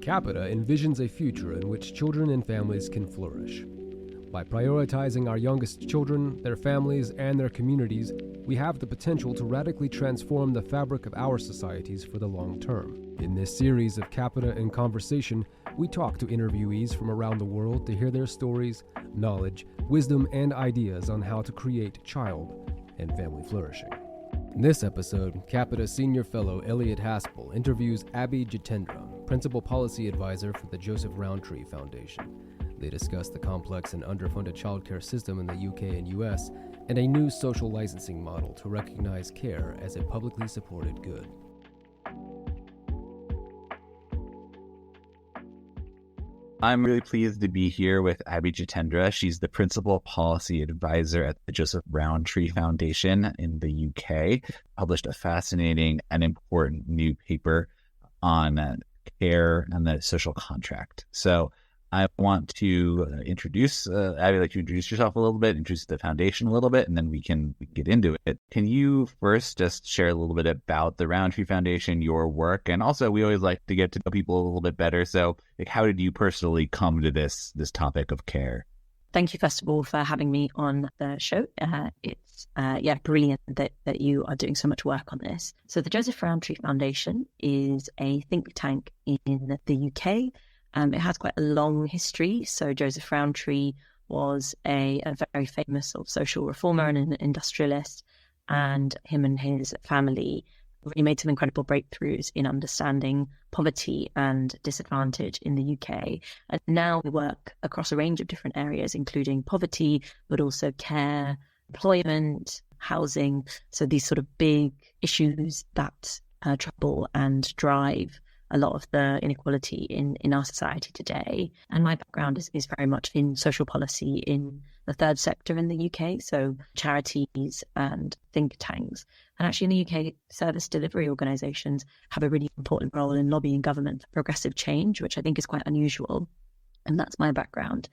Capita envisions a future in which children and families can flourish. By prioritizing our youngest children, their families, and their communities, we have the potential to radically transform the fabric of our societies for the long term. In this series of Capita in Conversation, we talk to interviewees from around the world to hear their stories, knowledge, wisdom, and ideas on how to create child and family flourishing. In this episode, Capita Senior Fellow Elliot Haspel interviews Abby Jitendra, Principal Policy Advisor for the Joseph Rowntree Foundation. They discuss the complex and underfunded childcare system in the UK and US and a new social licensing model to recognize care as a publicly supported good. I'm really pleased to be here with Abby Jitendra. She's the Principal Policy Advisor at the Joseph Rowntree Foundation in the UK. Published a fascinating and important new paper on care and the social contract. So I want to introduce, Abby, like you introduce yourself a little bit, introduce the foundation a little bit, and then we can get into it. Can you first just share a little bit about the Rowntree Foundation, your work, and also we always like to get to know people a little bit better. So like, how did you personally come to this topic of care? Thank you, first of all, for having me on the show. It's brilliant that you are doing so much work on this. So the Joseph Rowntree Foundation is a think tank in the UK. It has quite a long history. So Joseph Rowntree was a very famous sort of social reformer and an industrialist, and him and his family really made some incredible breakthroughs in understanding poverty and disadvantage in the UK. And now we work across a range of different areas, including poverty, but also care, employment, housing. So these sort of big issues that trouble and drive a lot of the inequality in our society today. And my background is very much in social policy in the third sector in the UK, so charities and think tanks. And actually in the UK, service delivery organisations have a really important role in lobbying government for progressive change, which I think is quite unusual. And that's my background.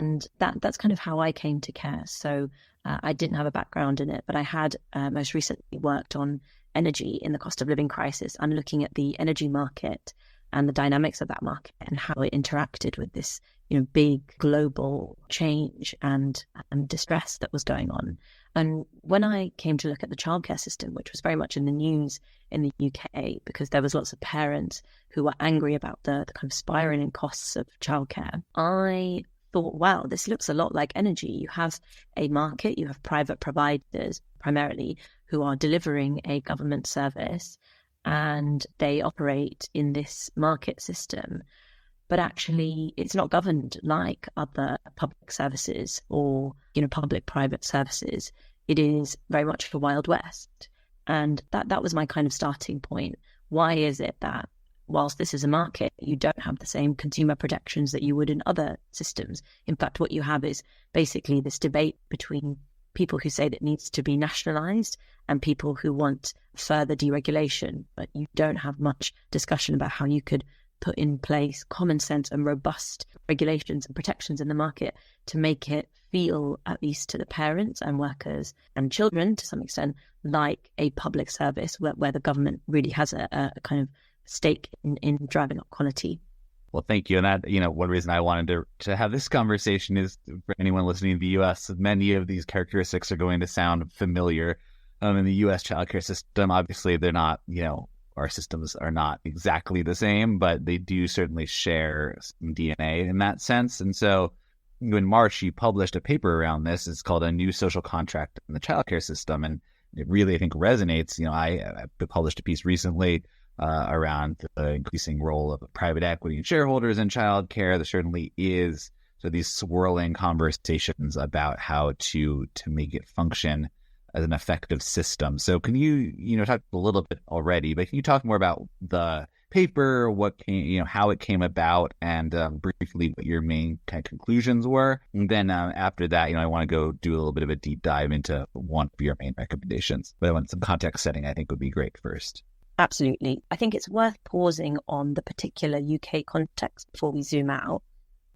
And that's kind of how I came to care. So I didn't have a background in it, but I had most recently worked on energy in the cost of living crisis and looking at the energy market and the dynamics of that market and how it interacted with this, big global change and distress that was going on. And when I came to look at the childcare system, which was very much in the news in the UK, because there was lots of parents who were angry about the kind of spiraling costs of childcare, I thought, wow, this looks a lot like energy. You have a market, you have private providers primarily who are delivering a government service, and they operate in this market system. But actually, it's not governed like other public services or, public-private services. It is very much the Wild West. And that was my kind of starting point. Why is it that whilst this is a market, you don't have the same consumer protections that you would in other systems? In fact, what you have is basically this debate between people who say that it needs to be nationalised and people who want further deregulation, but you don't have much discussion about how you could put in place common sense and robust regulations and protections in the market to make it feel, at least to the parents and workers and children to some extent, like a public service where the government really has a kind of stake in driving up quality. Well, thank you. And that, one reason I wanted to have this conversation is for anyone listening in the US, many of these characteristics are going to sound familiar. In the US childcare system, obviously they're not, our systems are not exactly the same, but they do certainly share some DNA in that sense. And so in March, you published a paper around this. It's called A New Social Contract in the Childcare System. And it really, I think, resonates. I published a piece recently around the increasing role of private equity and shareholders in childcare. There certainly is these swirling conversations about how to make it function as an effective system. So can you talk a little bit already, but can you talk more about the paper, what came, how it came about, and briefly what your main kind of conclusions were? And then after that, I want to go do a little bit of a deep dive into one of your main recommendations. But I want some context setting, I think would be great first. Absolutely. I think it's worth pausing on the particular UK context before we zoom out,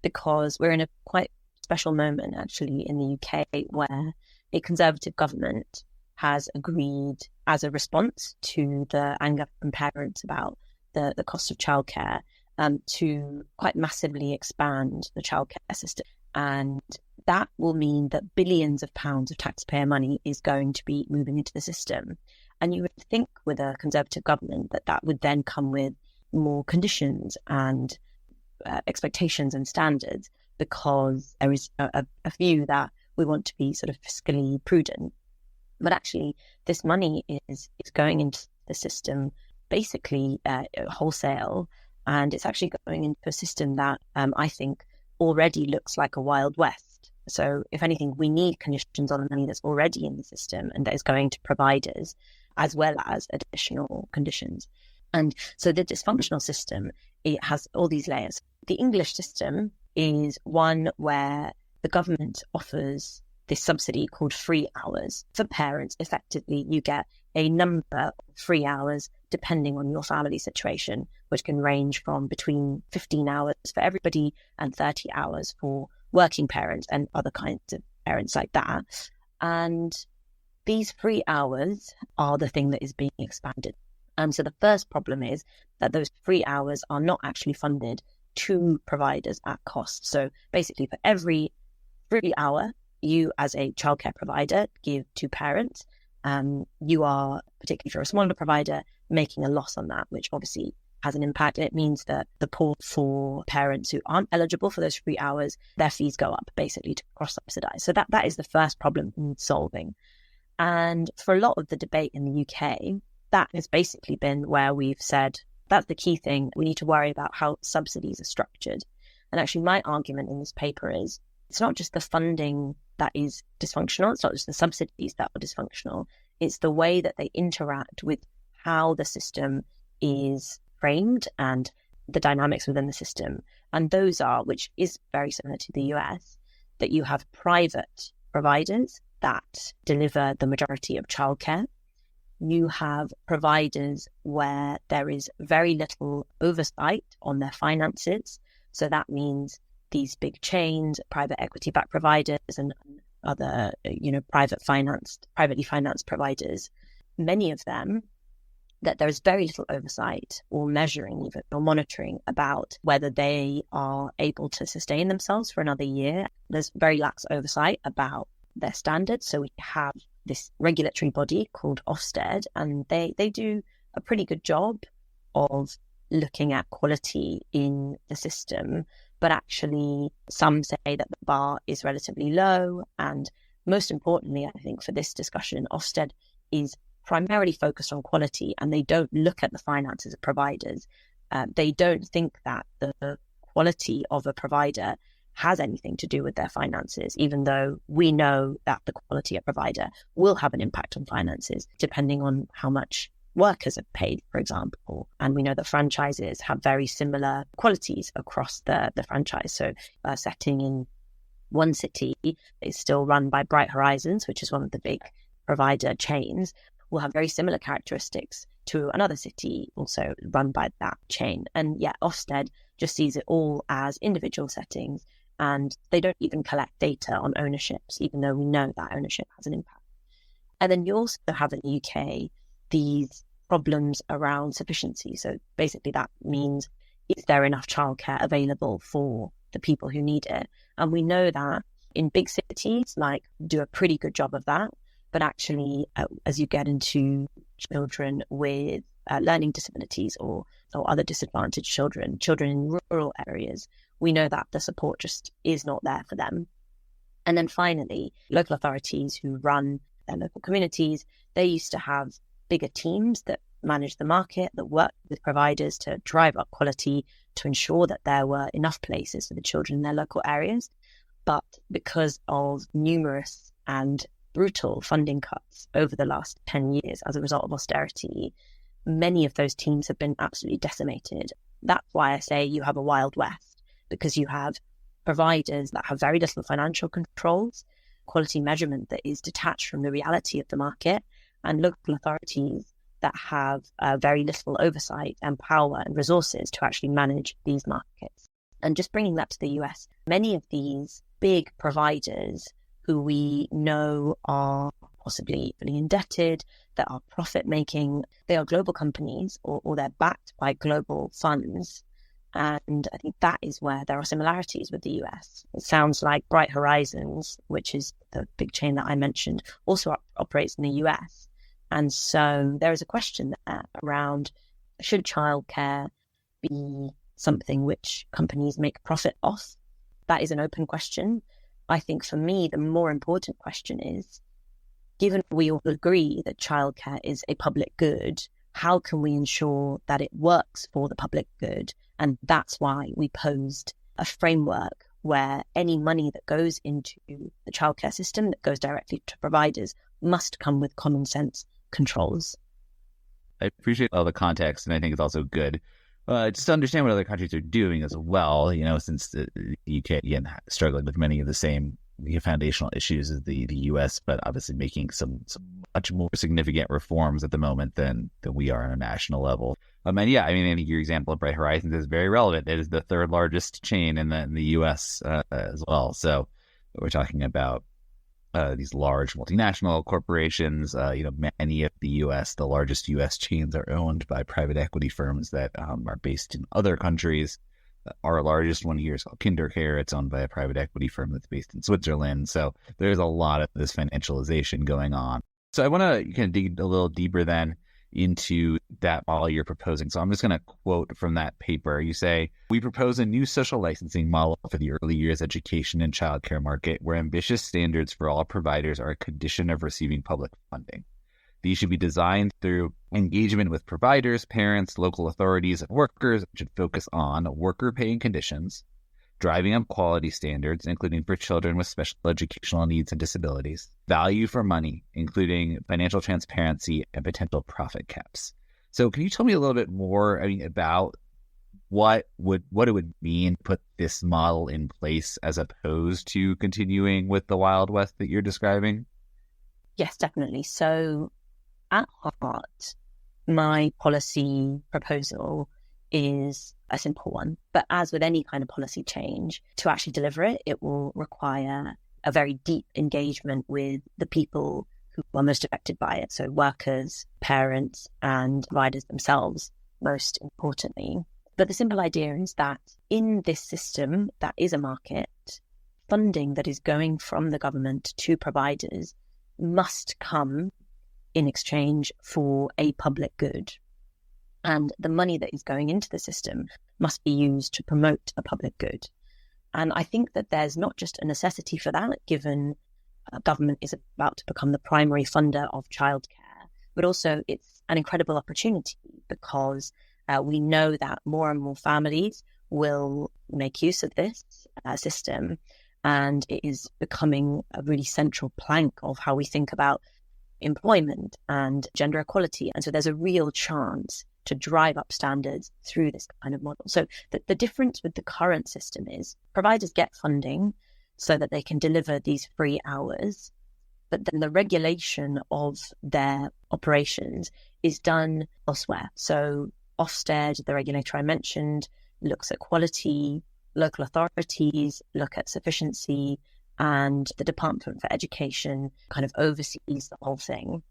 because we're in a quite special moment actually in the UK where a Conservative government has agreed as a response to the anger from parents about the cost of childcare to quite massively expand the childcare system. And that will mean that billions of pounds of taxpayer money is going to be moving into the system. And you would think with a Conservative government that would then come with more conditions and expectations and standards, because there is a view that we want to be sort of fiscally prudent. But actually, this money is going into the system basically wholesale, and it's actually going into a system that I think already looks like a Wild West. So if anything, we need conditions on the money that's already in the system and that is going to providers, as well as additional conditions. And so the dysfunctional system, it has all these layers. The English system is one where the government offers this subsidy called free hours for parents. Effectively, you get a number of free hours depending on your family situation, which can range from between 15 hours for everybody and 30 hours for working parents and other kinds of parents like that. And these free hours are the thing that is being expanded. So the first problem is that those free hours are not actually funded to providers at cost. So basically, for every free hour you as a childcare provider give to parents, you are, particularly for a smaller provider, making a loss on that, which obviously has an impact. And it means that the pool for parents who aren't eligible for those free hours, their fees go up basically to cross-subsidize. So that is the first problem in solving. And for a lot of the debate in the UK, that has basically been where we've said, that's the key thing. We need to worry about how subsidies are structured. And actually, my argument in this paper is it's not just the funding that is dysfunctional. It's not just the subsidies that are dysfunctional. It's the way that they interact with how the system is framed and the dynamics within the system. And those are, which is very similar to the US, that you have private providers that deliver the majority of childcare. You have providers where there is very little oversight on their finances. So that means these big chains, private equity-backed providers and other, privately financed providers, many of them, that there is very little oversight or measuring even or monitoring about whether they are able to sustain themselves for another year. There's very lax oversight about their standards. So we have this regulatory body called Ofsted, and they do a pretty good job of looking at quality in the system. But actually, some say that the bar is relatively low. And most importantly, I think for this discussion, Ofsted is primarily focused on quality, and they don't look at the finances of providers. They don't think that the quality of a provider has anything to do with their finances, even though we know that the quality of provider will have an impact on finances, depending on how much workers are paid, for example. And we know that franchises have very similar qualities across the franchise. So a setting in one city is still run by Bright Horizons, which is one of the big provider chains, will have very similar characteristics to another city also run by that chain. And yet Ofsted just sees it all as individual settings, and they don't even collect data on ownerships, even though we know that ownership has an impact. And then you also have in the UK these problems around sufficiency. So basically that means, is there enough childcare available for the people who need it? And we know that in big cities, do a pretty good job of that. But actually, as you get into children with learning disabilities or other disadvantaged children in rural areas, we know that the support just is not there for them. And then finally, local authorities who run their local communities, they used to have bigger teams that manage the market, that work with providers to drive up quality, to ensure that there were enough places for the children in their local areas. But because of numerous and brutal funding cuts over the last 10 years as a result of austerity, many of those teams have been absolutely decimated. That's why I say you have a Wild West, because you have providers that have very little financial controls, quality measurement that is detached from the reality of the market, and local authorities that have very little oversight and power and resources to actually manage these markets. And just bringing that to the US, many of these big providers who we know are possibly fully indebted, that are profit making, they are global companies or they're backed by global funds. And I think that is where there are similarities with the US. It sounds like Bright Horizons, which is the big chain that I mentioned, also operates in the US. And so there is a question there around, should childcare be something which companies make profit off? That is an open question. I think for me, the more important question is, given we all agree that childcare is a public good, how can we ensure that it works for the public good? And that's why we posed a framework where any money that goes into the childcare system that goes directly to providers must come with common sense controls. I appreciate all the context, and I think it's also good just to understand what other countries are doing as well, since the UK, again, struggling with many of the same foundational issues as the US, but obviously making some much more significant reforms at the moment than we are on a national level. I think your example of Bright Horizons is very relevant. It is the third largest chain in the US as well. So we're talking about these large multinational corporations. Many of the largest US chains are owned by private equity firms that are based in other countries. Our largest one here is called KinderCare. It's owned by a private equity firm that's based in Switzerland. So there's a lot of this financialization going on. So I want to kind of dig a little deeper then into that model you're proposing. So I'm just going to quote from that paper. You say, "We propose a new social licensing model for the early years education and childcare market where ambitious standards for all providers are a condition of receiving public funding. These should be designed through engagement with providers, parents, local authorities, and workers, which should focus on worker pay and conditions, driving up quality standards, including for children with special educational needs and disabilities, value for money, including financial transparency and potential profit caps." So can you tell me a little bit more about what it would mean to put this model in place as opposed to continuing with the Wild West that you're describing? Yes, definitely. So at heart, my policy proposal is a simple one. But as with any kind of policy change, to actually deliver it, it will require a very deep engagement with the people who are most affected by it. So workers, parents, and providers themselves, most importantly. But the simple idea is that in this system that is a market, funding that is going from the government to providers must come in exchange for a public good. And the money that is going into the system must be used to promote a public good. And I think that there's not just a necessity for that, given government is about to become the primary funder of childcare, but also it's an incredible opportunity because we know that more and more families will make use of this system, and it is becoming a really central plank of how we think about employment and gender equality. And so there's a real chance to drive up standards through this kind of model. So the difference with the current system is providers get funding so that they can deliver these free hours, but then the regulation of their operations is done elsewhere. So Ofsted, the regulator I mentioned, looks at quality, local authorities look at sufficiency, and the Department for Education kind of oversees the whole thing.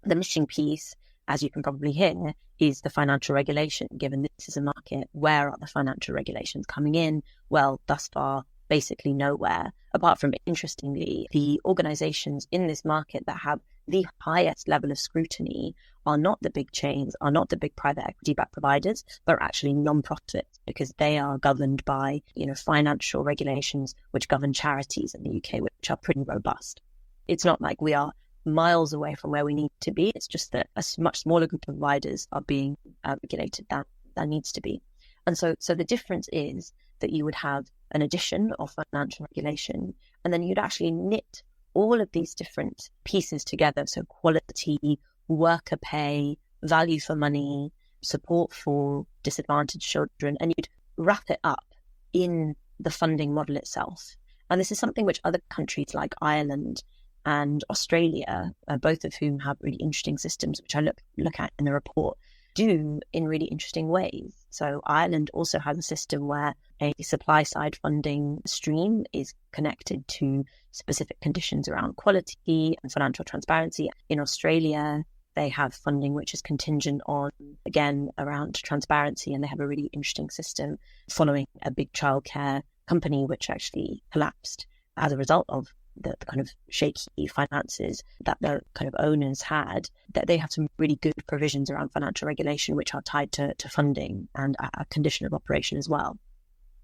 The missing piece, as you can probably hear, is the financial regulation. Given this is a market, where are the financial regulations coming in? Well, thus far, basically nowhere, apart from, interestingly, the organizations in this market that have the highest level of scrutiny are not the big chains, are not the big private equity-backed providers, but are actually non-profits, because they are governed by, financial regulations which govern charities in the UK, which are pretty robust. It's not like we are miles away from where we need to be. It's just that a much smaller group of providers are being regulated than needs to be. And so the difference is that you would have an addition of financial regulation, and then you'd actually knit all of these different pieces together. So quality, worker pay, value for money, support for disadvantaged children, and you'd wrap it up in the funding model itself. And this is something which other countries like Ireland and Australia, both of whom have really interesting systems, which I look at in the report, do in really interesting ways. So Ireland also has a system where a supply-side funding stream is connected to specific conditions around quality and financial transparency. In Australia, they have funding which is contingent on again, around transparency. And they have a really interesting system following a big childcare company, which actually collapsed as a result of the kind of shaky finances that their kind of owners had, that they have some really good provisions around financial regulation, which are tied to funding and a condition of operation as well.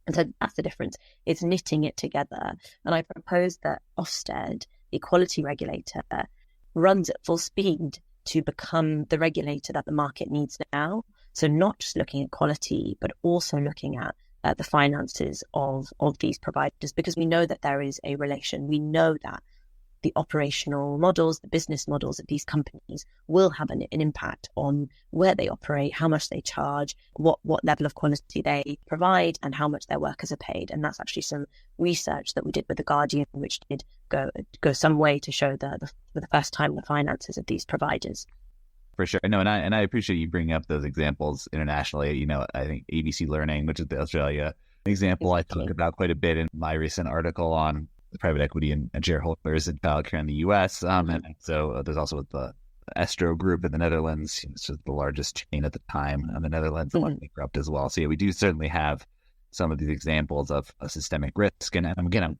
And so that's the difference. It's knitting it together. And I propose that Ofsted, the equality regulator, runs at full speed to become the regulator that the market needs now. So not just looking at quality, but also looking at the finances of these providers, because we know that there is a relation. We know that the operational models, the business models of these companies will have an impact on where they operate, how much they charge, what level of quality they provide, and how much their workers are paid. And that's actually some research that we did with The Guardian, which did go some way to show for the first time the finances of these providers. For sure. No, and I appreciate you bringing up those examples internationally. You know, I think ABC Learning, which is the Australia example, I talk about quite a bit in my recent article on the private equity and shareholders in childcare in the U.S. And so there's also the Estro Group in the Netherlands, it's just the largest chain at the time in the Netherlands, that went bankrupt as well. So yeah, we do certainly have some of these examples of a systemic risk. And again,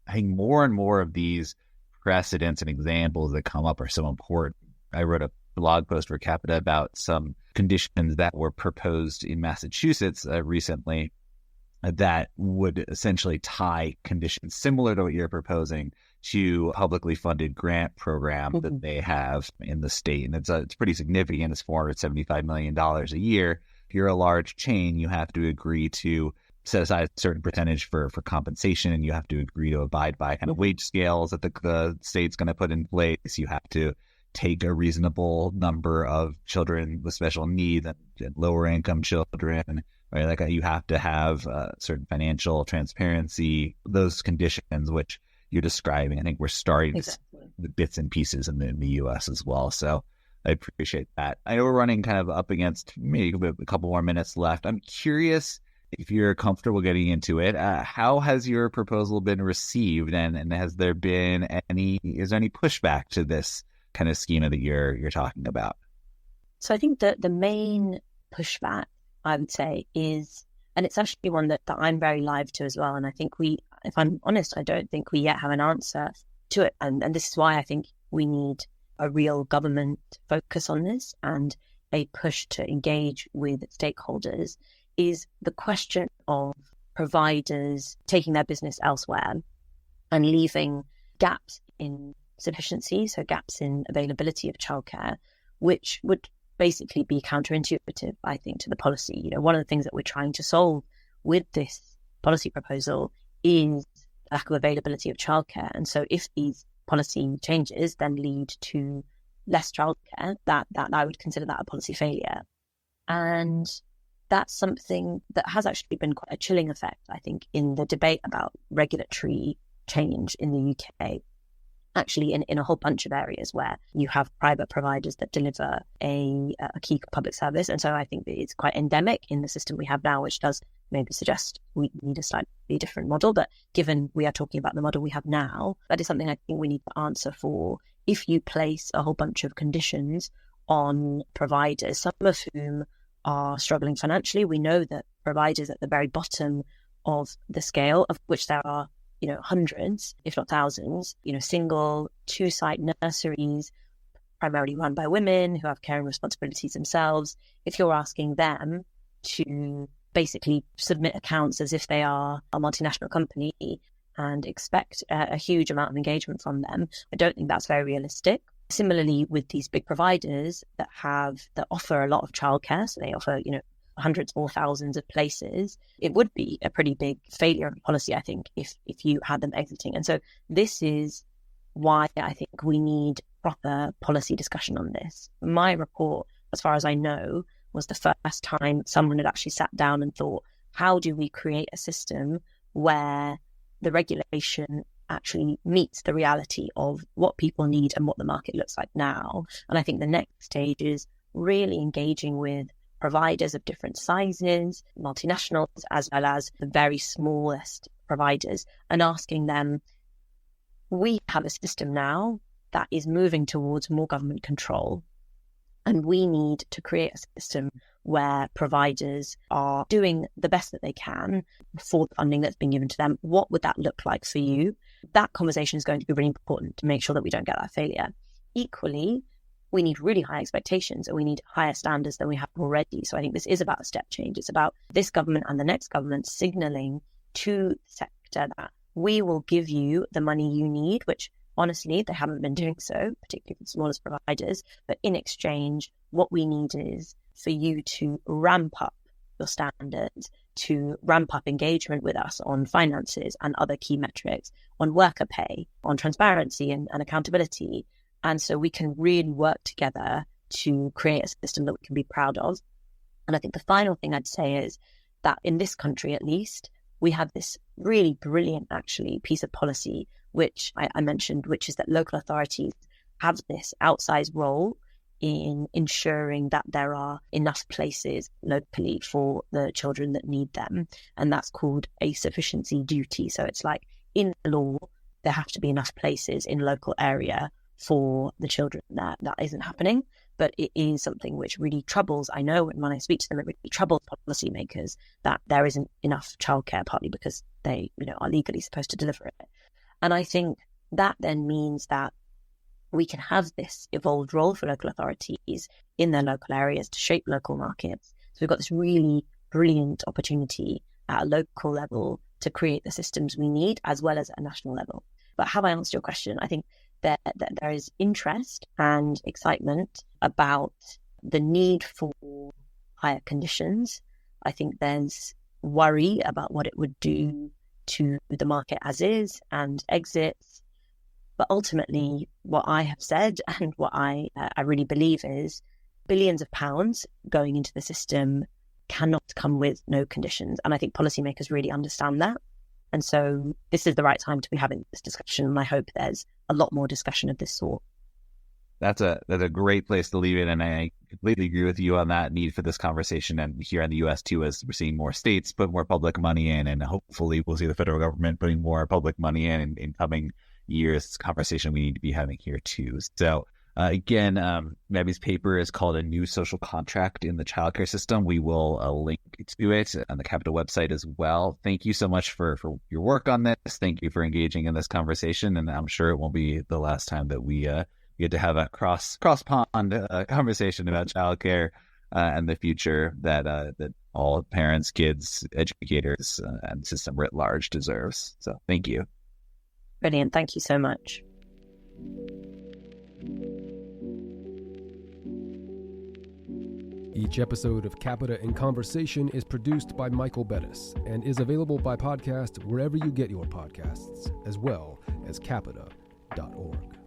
I think more and more of these precedents and examples that come up are so important. I wrote a blog post for Capita about some conditions that were proposed in Massachusetts recently that would essentially tie conditions similar to what you're proposing to a publicly funded grant program that they have in the state. And it's pretty significant. It's $475 million a year. If you're a large chain, you have to agree to set aside a certain percentage for compensation, and you have to agree to abide by kind of wage scales that the state's going to put in place. You have to take a reasonable number of children with special needs and lower income children, right? Like you have to have certain financial transparency, those conditions which you're describing. I think we're starting to see the bits and pieces in the U.S. as well. So I appreciate that. I know we're running kind of up against maybe a couple more minutes left. I'm curious if you're comfortable getting into it. How has your proposal been received, and is there any pushback to this kind of schema that you're talking about? So I think that the main pushback, I would say, is, and it's actually one that I'm very live to as well. And I think if I'm honest, I don't think we yet have an answer to it. And this is why I think we need a real government focus on this and a push to engage with stakeholders, is the question of providers taking their business elsewhere and leaving gaps in sufficiency, so gaps in availability of childcare, which would basically be counterintuitive, I think, to the policy. You know, one of the things that we're trying to solve with this policy proposal is lack of availability of childcare. And so if these policy changes then lead to less childcare, that I would consider that a policy failure. And that's something that has actually been quite a chilling effect, I think, in the debate about regulatory change in the UK. Actually, in a whole bunch of areas where you have private providers that deliver a key public service. And so I think that it's quite endemic in the system we have now, which does maybe suggest we need a slightly different model. But given we are talking about the model we have now, that is something I think we need to answer for. If you place a whole bunch of conditions on providers, some of whom are struggling financially, we know that providers at the very bottom of the scale, of which there are hundreds, if not thousands, single 2-site nurseries, primarily run by women who have caring responsibilities themselves. If you're asking them to basically submit accounts as if they are a multinational company and expect a huge amount of engagement from them, I don't think that's very realistic. Similarly, with these big providers that offer a lot of childcare, so they offer, hundreds or thousands of places, it would be a pretty big failure of policy, I think, if you had them exiting. And so this is why I think we need proper policy discussion on this. My report, as far as I know, was the first time someone had actually sat down and thought, how do we create a system where the regulation actually meets the reality of what people need and what the market looks like now? And I think the next stage is really engaging with providers of different sizes, multinationals, as well as the very smallest providers, and asking them, we have a system now that is moving towards more government control. And we need to create a system where providers are doing the best that they can for the funding that's being given to them. What would that look like for you? That conversation is going to be really important to make sure that we don't get that failure. Equally, we need really high expectations and we need higher standards than we have already. So I think this is about a step change. It's about this government and the next government signaling to the sector that we will give you the money you need, which honestly, they haven't been doing so, particularly for the smallest providers. But in exchange, what we need is for you to ramp up your standards, to ramp up engagement with us on finances and other key metrics, on worker pay, on transparency and accountability. And so we can really work together to create a system that we can be proud of. And I think the final thing I'd say is that in this country, at least, we have this really brilliant, actually, piece of policy, which I mentioned, which is that local authorities have this outsized role in ensuring that there are enough places locally for the children that need them. And that's called a sufficiency duty. So it's like in the law, there have to be enough places in local area for the children. That isn't happening. But it is something which really troubles, I know when I speak to them, it really troubles policymakers that there isn't enough childcare, partly because they are legally supposed to deliver it. And I think that then means that we can have this evolved role for local authorities in their local areas to shape local markets. So we've got this really brilliant opportunity at a local level to create the systems we need, as well as at a national level. But have I answered your question? I think that there is interest and excitement about the need for higher conditions. I think there's worry about what it would do to the market as is and exits. But ultimately, what I have said and what I really believe is billions of pounds going into the system cannot come with no conditions. And I think policymakers really understand that. And so this is the right time to be having this discussion. And I hope there's a lot more discussion of this sort. That's a great place to leave it. And I completely agree with you on that need for this conversation. And here in the US too, as we're seeing more states put more public money in, and hopefully we'll see the federal government putting more public money in coming years. It's a conversation we need to be having here too. So again, Abby's paper is called A New Social Contract in the Childcare System. We will link to it on the Capita website as well. Thank you so much for your work on this. Thank you for engaging in this conversation. And I'm sure it won't be the last time that we get to have a cross pond conversation about childcare and the future that all parents, kids, educators, and the system writ large deserves. So thank you. Brilliant. Thank you so much. Each episode of Capita in Conversation is produced by Michael Bettis and is available by podcast wherever you get your podcasts, as well as capita.org.